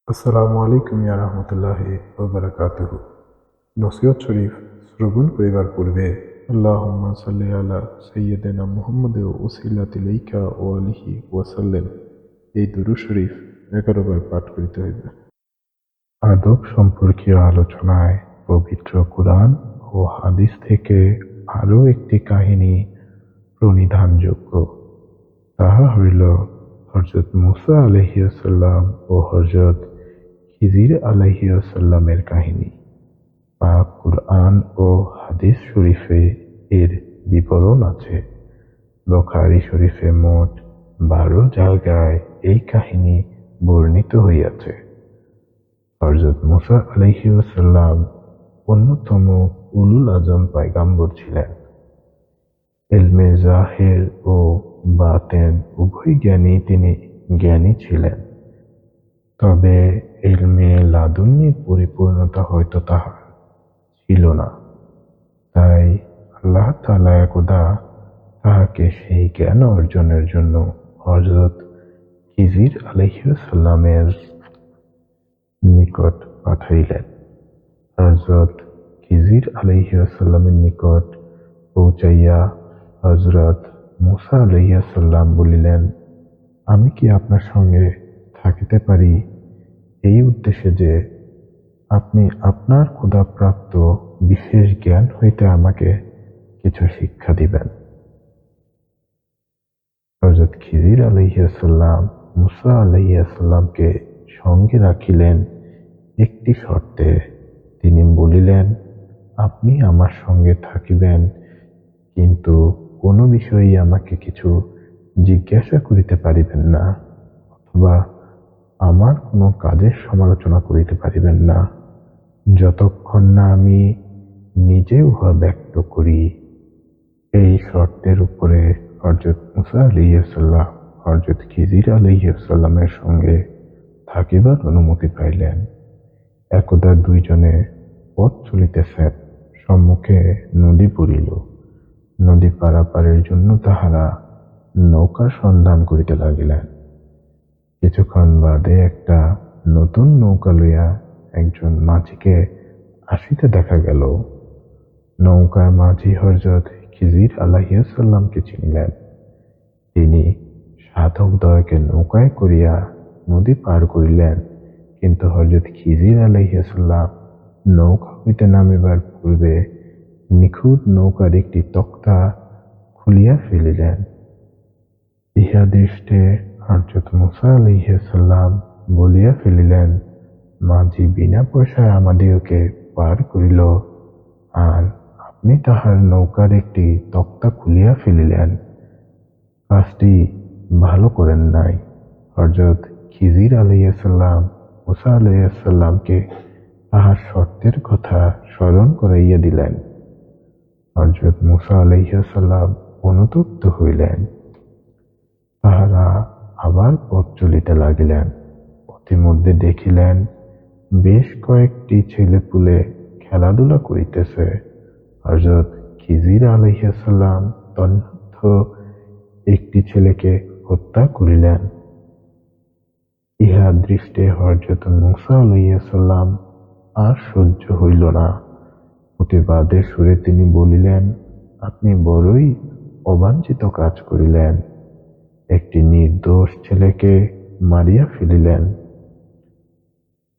আসসালামু আলাইকুম ইয়া রাহমাতুল্লাহি ওয়া বারাকাতুহু। নসিহত শরীফ শ্রবণ করিবার পূর্বে আল্লাহুম্মা সাল্লি আলা সাইয়্যিদিনা মুহাম্মাদ ওয়া উসিলাতি ইলাইকা ওয়া আলিহি ওয়া সাল্লাম এই দুরূদ শরীফ 11 বার পাঠ করিতে হইবে। আদব সম্পর্কীয় আলোচনায় পবিত্র কুরআন ও হাদিস থেকে আরও একটি কাহিনী প্রণিধানযোগ্য। তাহা হইল হযরত মূসা আলাইহিসসালাম ও হযরত খিজির আলাইহিসসালামের কাহিনী। পাক কুরআন ও হাদিস শরীফে এর বিবরণ আছে। বুখারী শরীফে মোট 12 জায়গায় এই কাহিনী বর্ণিত হইয়াছে। হযরত মূসা আলাইহিসসালাম অন্যতম উলুল আজম পয়গম্বর ছিলেন। ইলমে জাহির ও বাতেন উভয় জ্ঞানেই তিনি জ্ঞানী ছিলেন, তবে ইলমে লাদুন্নির পরিপূর্ণতা হয়তো তাহার ছিল না। তাই আল্লাহ তাআলা একদা তাহাকে সেই জ্ঞান অর্জনের জন্য হযরত খিজির আলাইহিসসালামের নিকট পাঠাইলেন। হযরত খিজির আলাইহিসসালামের নিকট পৌঁছাইয়া হযরত মূসা আলাইহিসসালাম বলিলেন, আমি কি আপনার সঙ্গে থাকিতে পারি এই উদ্দেশ্যে যে আপনি আপনার ক্ষুধাপ্রাপ্ত বিশেষ জ্ঞান হইতে আমাকে কিছু শিক্ষা দিবেন। হযরত খিজির আলাইহিসসালাম মূসা আলাইহিসসালামকে সঙ্গে রাখিলেন একটি শর্তে। তিনি বলিলেন, আপনি আমার সঙ্গে থাকিবেন, কিন্তু কোনো বিষয়ে আমাকে কিছু জিজ্ঞাসা করিতে পারিবেন না, অথবা আমার কোনো কাজের সমালোচনা করিতে পারিবেন না, যতক্ষণ না আমি নিজে উহা ব্যক্ত করি। এই শর্তের উপরে হযরত মূসা আলাইহিসসালাম হযরত খিজির আলাইহিসসালামের সঙ্গে থাকিবার অনুমতি পাইলেন। একদা দুইজনে পথ চলিতেছেন, সম্মুখে নদী পড়িল। নদী পারাপারের জন্য তাহারা নৌকার সন্ধান করিতে লাগিলেন। কিছুক্ষণ বাদে একটা নতুন নৌকা লইয়া একজন মাঝিকে আসিতে দেখা গেল। নৌকার মাঝি হযরত খিজির আলাইহিসসালামকে চিনিলেন। তিনি সাধকদ্বয়কে নৌকায় করিয়া নদী পার করিলেন, কিন্তু হযরত খিজির আলাইহিসসালাম নৌকা হইতে নামিবার পূর্বে নিখুঁত নৌকার একটি তক্তা খুলিয়া ফেলিলেন। ইহা দৃষ্টে হযরত মূসা আলাইহিসসালাম বলিয়া ফেলিলেন, মাঝি বিনা পয়সায় আমাদিগকে পার করিল, আর আপনি তাহার নৌকার একটি তক্তা খুলিয়া ফেলিলেন। কাজটি ভালো করেন নাই। হযরত খিজির আলাইহিসসালাম মূসা আলাইহিসসালামকে তাহার শর্তের কথা স্মরণ করাইয়া দিলেন। হযরত মূসা আলাইহিসসালাম অনুতপ্ত হইলেন। তাহারা আবার পথ চলিতে লাগিলেন। পথিমধ্যে দেখিলেন বেশ কয়েকটি ছেলেপুলে খেলাধুলা করিতেছে। হযরত খিজির আলাইহিসসালাম তন্মধ্য একটি ছেলেকে হত্যা করিলেন। ইহা দৃষ্টে হযরত মূসা আলাইহিসসালাম আর সহ্য হইল না। প্রতিবাদের সুরে তিনি বলিলেন, আপনি বড়ই অবাঞ্ছিত কাজ করিলেন। একটি নির্দোষ ছেলেকে মারিয়া ফেলিলেন।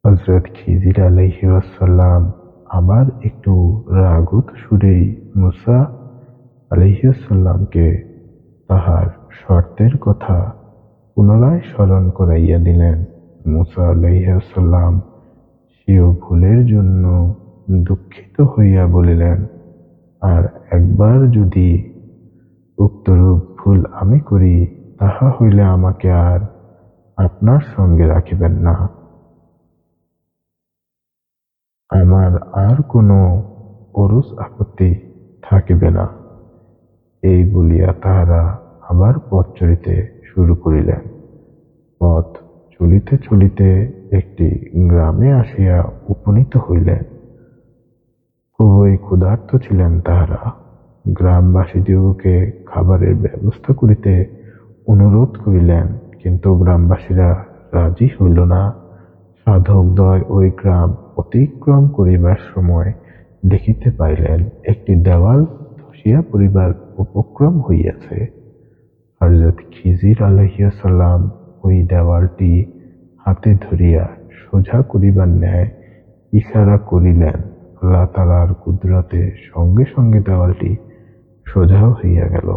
হযরত খিজির আলাইহিসসালাম আবার একটু রাগত সুরেই মূসা আলাইহিসসালামকে তাহার শর্তের কথা পুনরায় স্মরণ করাইয়া দিলেন। মূসা আলাইহিসসালাম স্বীয় ভুলের জন্য দুঃখিত হইয়া বলিলেন, আর একবার যদি উক্তরূপ ভুল আমি করি, তাহা হইলে আমাকে আর আপনার সঙ্গে রাখিবেন না। আমার আর কোনো ওরস আপত্তি থাকিবে না। এই বলিয়া তাহারা আবার পথ চলিতে শুরু করিলেন। পথ চলিতে চলিতে একটি গ্রামে আসিয়া উপনীত হইলেন। খুবই ক্ষুধার্ত ছিলেন তাহারা। গ্রামবাসীদিগকে খাবারের ব্যবস্থা করিতে অনুরোধ করিলেন, কিন্তু গ্রামবাসীরা রাজি হইল না। সাধকদ্বয় ওই গ্রাম অতিক্রম করিবার সময় দেখিতে পাইলেন একটি দেওয়াল ধসিয়া পড়িবার উপক্রম হইয়াছে। হযরত খিজির আলাইহিসসালাম ওই দেওয়ালটি হাতে ধরিয়া সোজা করিবার ন্যায় ইশারা করিলেন। আল্লাহ তাআলার কুদরতে সঙ্গে সঙ্গে দেওয়ালটি সোজা হইয়া গেল।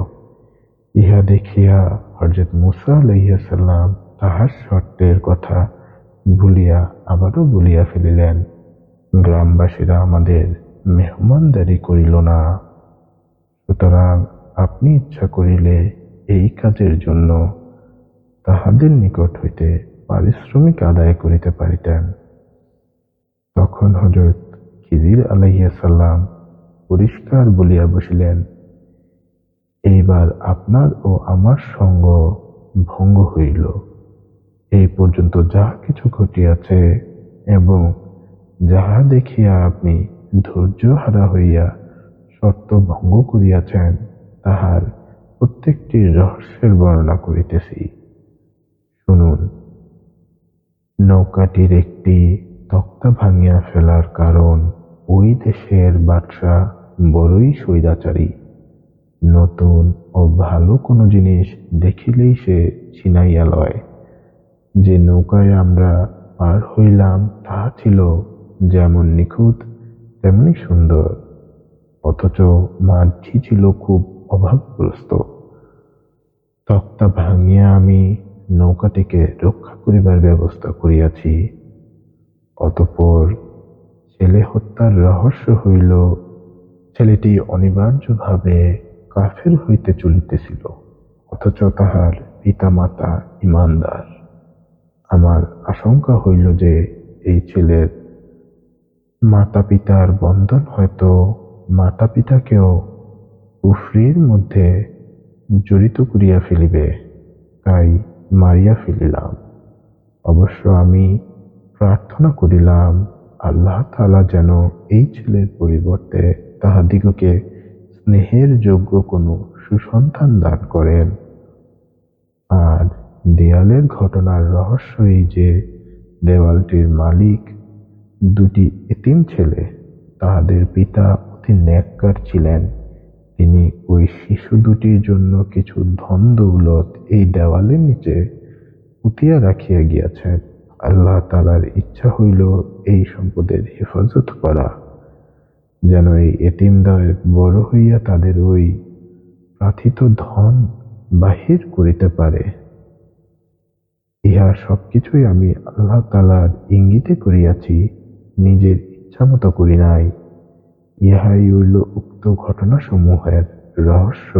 ইহা দেখিয়া হযরত মূসা আলাইহিসসালাম তাহার শর্তের কথা ভুলিয়া আবারও বলিয়া ফেলিলেন, গ্রামবাসীরা আমাদের মেহমানদারি করিল না, সুতরাং আপনি ইচ্ছা করিলে এই কাজের জন্য তাহাদের নিকট হইতে পারিশ্রমিক আদায় করিতে পারিতেন। তখন হযরত খিজির আলাইহিসসালাম পরিষ্কার বলিয়া বসিলেন, এইবার আপনার ও আমার সঙ্গ ভঙ্গ হইল। এই পর্যন্ত যাহা কিছু ঘটিয়াছে এবং যাহা দেখিয়া আপনি ধৈর্যহারা হইয়া শর্ত ভঙ্গ করিয়াছেন, তাহার প্রত্যেকটি রহস্যের বর্ণনা করিতেছি, শুনুন। নৌকাটির একটি তক্তা ভাঙিয়া ফেলার কারণ ওই দেশের বাদশা বড়ই স্বৈরাচারী। নতুন ও ভালো কোনো জিনিস দেখিলেই সে ছিনাইয়া লয়। যে নৌকায় আমরা পার হইলাম তাহা ছিল যেমন নিখুঁত তেমনি সুন্দর, অথচ মাঝি ছিল খুব অভাবগ্রস্ত। তক্তা ভাঙিয়া আমি নৌকাটিকে রক্ষা করিবার ব্যবস্থা করিয়াছি। অতঃপর ছেলে হত্যার রহস্য হইল, ছেলেটি অনিবার্যভাবে কাফের হইতে চলিতেছিল, অথচ তাহার পিতামাতা ঈমানদার। আমার আশঙ্কা হইল যে এই ছেলের মাতা পিতার বন্ধন হয়তো মাতা পিতাকেও কুফরির মধ্যে জড়িত করিয়া ফেলিবে, তাই মারিয়া ফেলিলাম। অবশ্য আমি প্রার্থনা করিলাম আল্লাহ তাআলা যেন এই ছেলের পরিবর্তে তাহাদিগকে স্নেহের যোগ্য কোনো সুসন্তান দান করেন। আর দেয়ালের ঘটনার রহস্য এই যে, দেওয়ালটির মালিক দুটি এতিম ছেলে। তাহাদের পিতা অতি নেককার ছিলেন। তিনি ওই শিশু দুটির জন্য কিছু ধন দৌলত এই দেওয়ালের নিচে পুঁতিয়া রাখিয়া গিয়াছেন। আল্লাহ তাআলার ইচ্ছা হইল এই সম্পদের হেফাজত করা, যেন এই এতিমদ্বয় বড় হইয়া তাদের ওই প্রার্থিত ধন বাহির করিতে পারে। ইহা সবকিছুই আমি আল্লাহ তাআলার ইঙ্গিতে করিয়াছি, নিজের ইচ্ছামত করি নাই। ইহাই হইল উক্ত ঘটনাসমূহের রহস্য,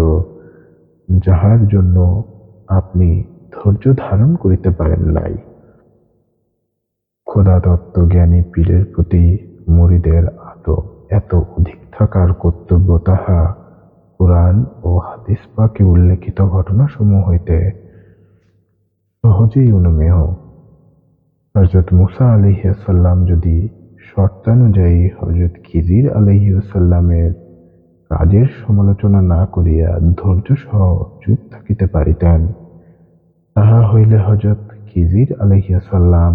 যাহার জন্য আপনি ধৈর্য ধারণ করিতে পারেন নাই। খোদা তত্ত্বজ্ঞানী পীরের প্রতি মুরিদের আদব এত অধিক থাকার কর্তব্য তাহা কুরআন ও হাদিস পাকে উল্লেখিত ঘটনাসমূহ হইতে সহজেই অনুমেয়। হযরত মূসা আলাইহিসসালাম যদি শর্তানুযায়ী হযরত খিজির আলাইহিসসালামের কাজের সমালোচনা না করিয়া ধৈর্যসহ চুপ থাকিতে পারিতেন, তাহা হইলে হযরত খিজির আলাইহিসসালাম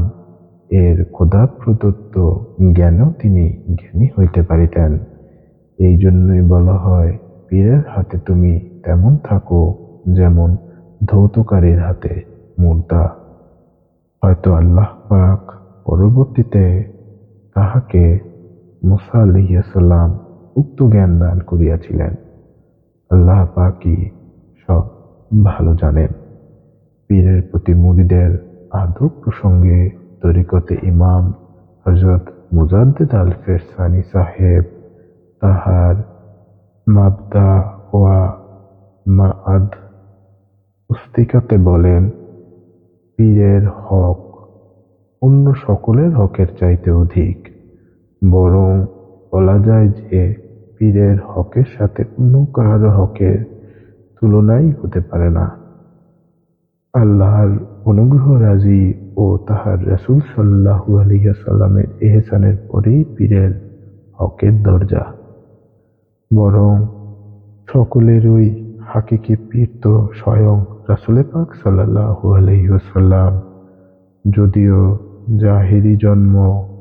এর খোদা প্রদত্ত জ্ঞানেও তিনি জ্ঞানী হইতে পারিতেন। এই জন্যই বলা হয়, পীরের হাতে তুমি তেমন থাকো যেমন ধৌতকারীর হাতে মুর্দা। হয়তো আল্লাহ পাক পরবর্তীতে তাহাকে মূসা আলাইহিসসালাম উক্ত জ্ঞান দান করিয়াছিলেন। আল্লাহ পাকই সব ভালো জানেন। পীরের প্রতি মুরিদের আদব প্রসঙ্গে তরিকতে ইমাম হযরত মুজাদ্দিদ আল ফেরসানি সাহেব তাহার মাবদা ওয়া মাআদ পুস্তিকাতে বলেন, পীরের হক অন্য সকলের হকের চাইতে অধিক। বরং বলা যায় যে পীরের হকের সাথে অন্য কাহারো হকের তুলনাই হতে পারে না। আল্লাহর অনুগ্রহ রাজি ও তাহার রাসূল সাল্লাল্লাহু আলাইহি ওয়াসাল্লামের ইহসানের পরেই পীরের হকের দরজা। বরং সকলেরই হাকিকি পীর তো স্বয়ং রাসূল পাক সাল্লাল্লাহু আলাইহি ওয়াসাল্লাম। যদিও জাহেরি জন্ম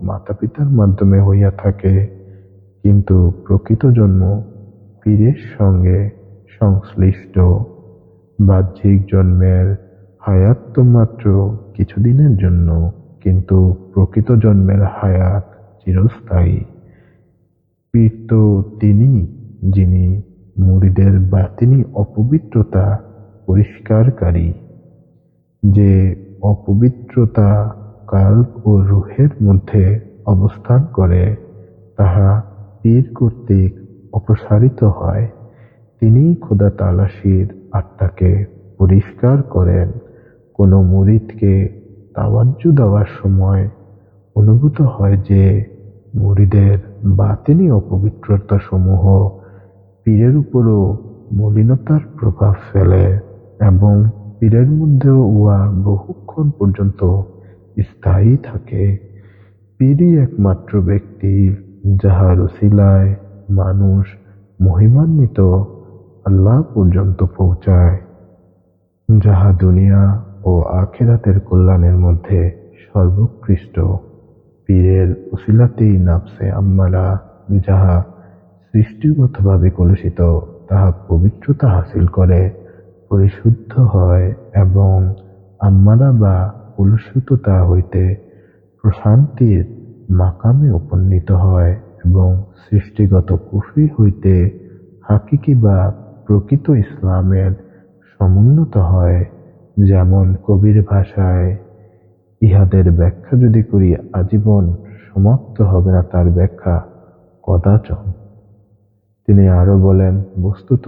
মাতা পিতার মাধ্যমে হইয়া থাকে, কিন্তু প্রকৃত জন্ম পীরের সঙ্গে সংশ্লিষ্ট। বাহ্যিক জন্মের হায়াত তো মাত্র কিছুদিনের জন্য, কিন্তু প্রকৃত জন্মের হায়াত চিরস্থায়ী। পীর তো তিনি, যিনি মুরিদের বাতিনি অপবিত্রতা পরিষ্কারকারী। যে অপবিত্রতা কাল্ব ও রুহের মধ্যে অবস্থান করে, তাহা পীর কর্তৃক অপসারিত হয়। তিনিই খোদা তালাশির আত্মাকে পরিষ্কার করেন। কোনো মুরিদকে তাওয়াজ্জু দেওয়ার সময় অনুভূত হয় যে মুরিদের বাতিনি অপবিত্রতা সমূহ পীরের উপরও মলিনতার প্রভাব ফেলে, এবং পীরের মধ্যেও উহা বহুক্ষণ পর্যন্ত স্থায়ী থাকে। পীরই একমাত্র ব্যক্তি যাহার উসিলায় মানুষ মহিমান্বিত আল্লাহ পর্যন্ত পৌঁছায়, যাহা দুনিয়া ও আখিরাতের কল্যাণের মধ্যে সর্বোৎকৃষ্ট। পীরের উসিলাতেই নাফসে আম্মারা, যাহা সৃষ্টিগতভাবে কলুষিত, তাহা পবিত্রতা হাসিল করে, পরিশুদ্ধ হয় এবং আম্মারা বা কলুষিততা হইতে প্রশান্তির মাকামে উপনীত হয়, এবং সৃষ্টিগত কুফরি হইতে হাকিকি বা প্রকৃত ইসলামের সমুন্নত হয়। যেমন কবির ভাষায়, ইহাদের ব্যাখ্যা যদি করি আজীবন সমাপ্ত হবে না তার ব্যাখ্যা কদাচন। তিনি আরো বলেন, বস্তুত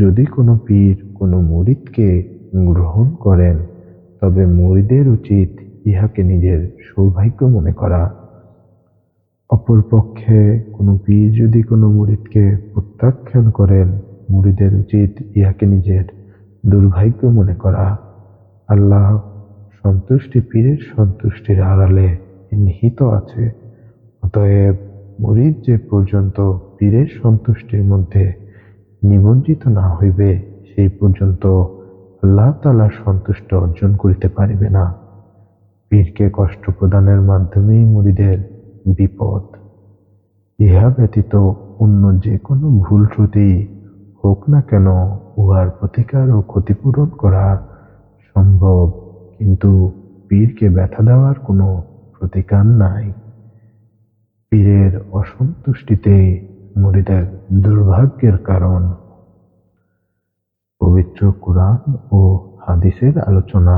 যদি কোনো পীর কোনো মুরিদকে গ্রহণ করেন, তবে মুরিদের উচিত ইহাকে নিজের সৌভাগ্য মনে করা। অপরপক্ষে কোনো পীর যদি কোনো মুরিদকে প্রত্যাখ্যান করেন, মুরিদের উচিত ইহাকে নিজের দুর্ভাগ্য মনে করা। আল্লাহ সন্তুষ্টি পীরের সন্তুষ্টির আড়ালে নিহিত আছে। অতএব মুরিদ যে পর্যন্ত পীরের সন্তুষ্টির মধ্যে নিমজ্জিত না হইবে, সেই পর্যন্ত আল্লাহ তাআলার সন্তুষ্টি অর্জন করিতে পারিবে না। পীরকে কষ্ট প্রদানের মাধ্যমেই মুরিদের বিপদ। ইহা ব্যতীত অন্য যে কোনো ভুল ত্রুটি হোক না কেন, উহার প্রতিকার ও ক্ষতিপূরণ করা সম্ভব, কিন্তু পীরকে ব্যথা দেওয়ার কোনো প্রতিকার নাই। পীরের অসন্তুষ্টিতেই মুরিদের দুর্ভাগ্যের কারণ। পবিত্র কুরআন ও হাদিসের আলোচনা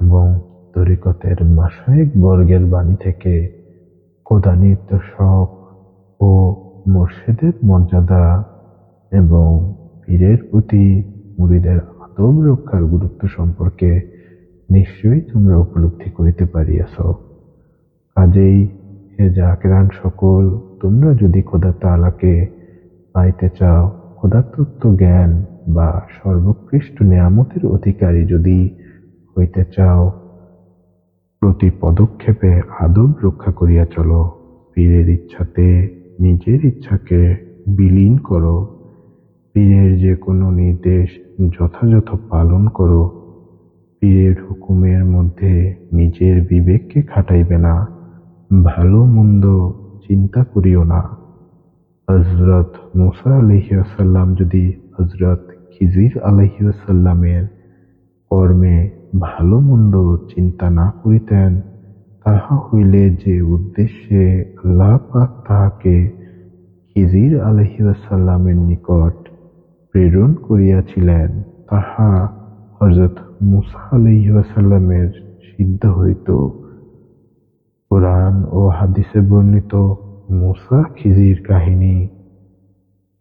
এবং তরিকতের মাশায়েখ বর্গের বাণী থেকে খোদা নির্দেশক ও মুর্শিদের মর্যাদা এবং পীরের প্রতি মুরিদের আদব রক্ষার গুরুত্ব সম্পর্কে নিশ্চয়ই তোমরা উপলব্ধি করিতে পারিয়াছ। কাজেই হে জাকিরান সকল, তোমরা যদি খোদা তাআলাকে পাইতে চাও, খোদাতত্ত্ব জ্ঞান বা সর্বোৎকৃষ্ট নিয়ামতের অধিকারী যদি হইতে চাও, প্রতি পদক্ষেপে আদব রক্ষা করিয়া চলো। পীরের ইচ্ছাতে নিজের ইচ্ছাকে বিলীন করো। পীরের যে কোনো নির্দেশ যথাযথ পালন করো। পীরের হুকুমের মধ্যে নিজের বিবেককে খাটাইবে না। ভালো মন্দ চিন্তা করিও না। হযরত মুসা আলাইহিসসালাম যদি হযরত খিজির আলাইহিসসালামের কর্মে ভালো মন্দ চিন্তা না করিতেন, তাহা হইলে যে উদ্দেশ্যে আল্লাহ পাক তাহাকে খিজির আলাইহিসসালামের নিকট প্রেরণ করিয়াছিলেন, তাহা হযরত মুসা আলাইহিসসালামের সিদ্ধ হইত। কুরআন ও হাদিসে বর্ণিত মুসা খিজির কাহিনী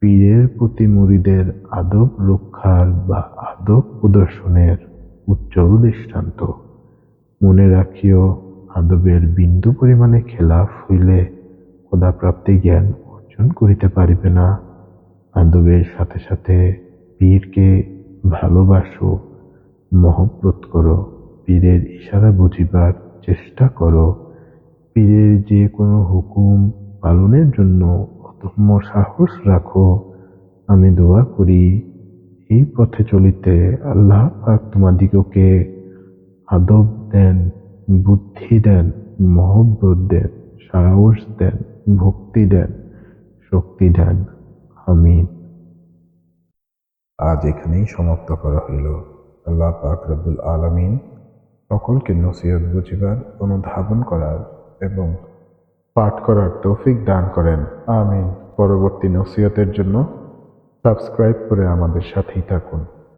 পীরের প্রতি মুরিদের আদব রক্ষার বা আদব প্রদর্শনের উজ্জ্বল দৃষ্টান্ত। মনে রাখিও, আদবের বিন্দু পরিমাণে খেলাফ হইলে খোদাপ্রাপ্তি জ্ঞান অর্জন করিতে পারিবে না। আদবের সাথে সাথে পীরকে ভালোবাসো, মহব্বত করো, পীরের ইশারা বুঝিবার চেষ্টা করো। পীরের যে কোনো হুকুম পালনের জন্য অদম্য সাহস রাখো। আমি দোয়া করি, এই পথে চলিতে আল্লাহ পাক তোমাদিগকে আদব দেন, বুদ্ধি দেন, মহব্বত দেন, সাহস দেন, ভক্তি দেন, শক্তি দেন। আমিন। আজ এখানেই সমাপ্ত করা হইল। আল্লাহ পাক রব্বুল আলামিন সকলকে নসিহত বুঝিবার, অনুধাবন করার এবং পাঠ করার তৌফিক দান করেন। আমিন। পরবর্তী নসিহতের জন্য সাবস্ক্রাইব করে আমাদের সাথেই থাকুন।